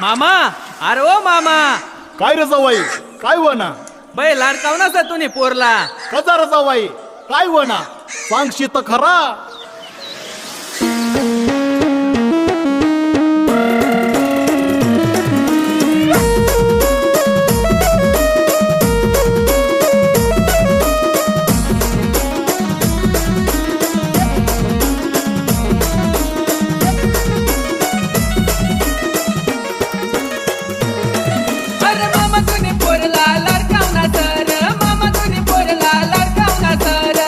मामा, अरे ओ मामा, काय रे जावाई, काय वना बै लाडकावना तुम्ही पोरला. कसा रे जावाई, काय वना सांगशी तर खरा. अरे मामा तुम्ही पोरला लाडकावना सर, मामा तुम्ही पोरला लाडकावना सर.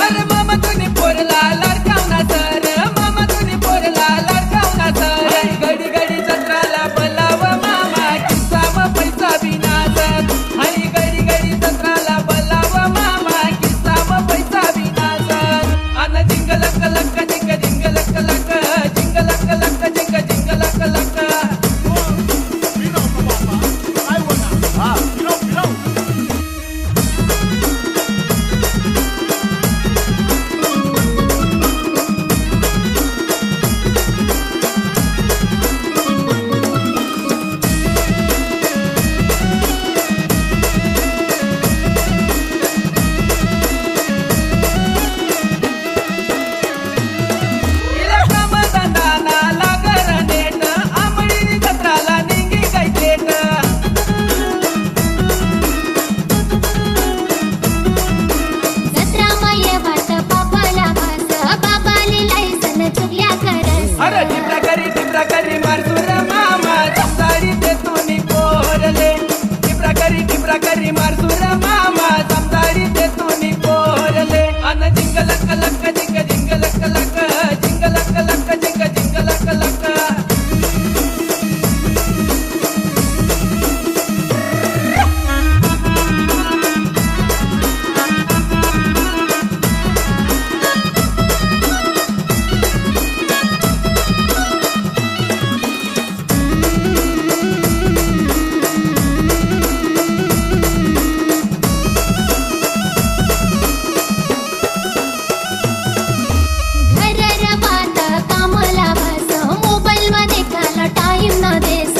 अरे मामा तुम्ही पोरला लाडकावना सर, मामा तुम्ही पोरला लाडकावना सर. घडी घडी जत्राला बोलाव मामा, किस्सा व पैसा बिनाजत. आणि घडी घडी जत्राला बोलाव मामा, किस्सा व पैसा बिनाजत. अन जिंग लक लक जिंग जिंग लक लक, जिंग लक लक जिंग जिंग लक लक. काय वना हा फिरव फिरव. इला कामधंदाना लागर नेट, आंबळीनी जत्राला निंगी काय थेट. जत्रामय वाट बाबाला वास, बाबाले लायसन चुकल्या करस. अरे टिपरा करी मारसुर मामा, समजारी देतो नि पोरले. टिपरा करी मारसुर मामा, समजारी देतो नि पोरले. अन जिंग लक लक जिंग जिंग लक लक, जिंग लक लक जिंग जिंग लक लक. घरर वात कामला वास, मोबाईल मध्ये खाला टाइम न देस.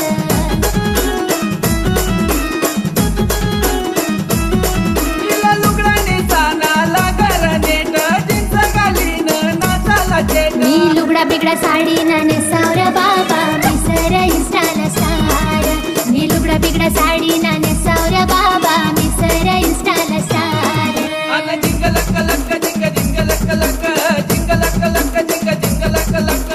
इला लुगडानी साना लागर नेट, जीन्स घालीन नाचाला चेट. मी लुगडा बिगडा साडी न नेसावर बाबा, मी सर इन्स्टाला स्टार. मी लुगडा बिगडा साडी न नेसावर बाबा, मी सर इन्स्टाला स्टार. अन जिंग लक लक जिंग जिंग लक लक, जिंग लक लक जिंग जिंग लक लक.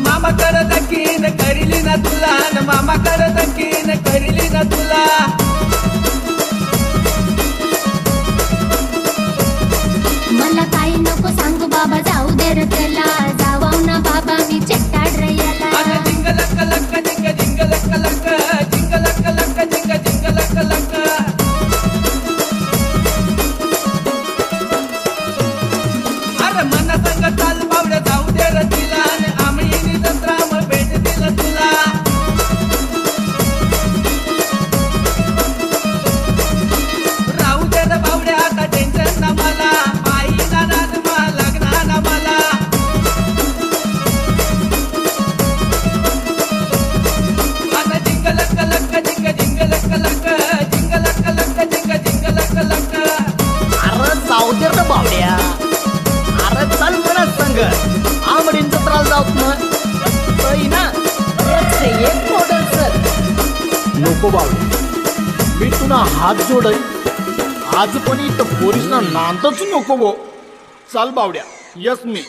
मामा करत कीन करिली ना तुला, न मामा करत कीन करिली ना तुला. मला काही नको सांगू बाबा, जाऊ दे रे त्याला. जावाव ना बाबा, मी चेट्टाड रे याला. अन जिंग लक लक जिंग जिंग लक लक, जिंग लक लक जिंग जिंग लक लक. अरे मन संग चाल बावड्या, जाऊ दे रे तिला, न आमळीनी जत्रा मग भेट दिलं तुला. राहू दे रे बावड्या, आता टेन्शन ना मला, पायी ना नाद मा लग्ना ना मला. अन जिंग लक लक जिंग जिंग लक लक, जिंग लक लक जिंग जिंग लक लक. अरे जाऊ दे रे बावड्या, अरे चल म्हणा संग आमडीन जत्राला जाऊत ना. तई ना एक मॉडेल सर. नको बावड्या, मी तुला हात जोडय. आज पण इथं पोरीसना नांदच नको गो. चाल बावड्या, यस मी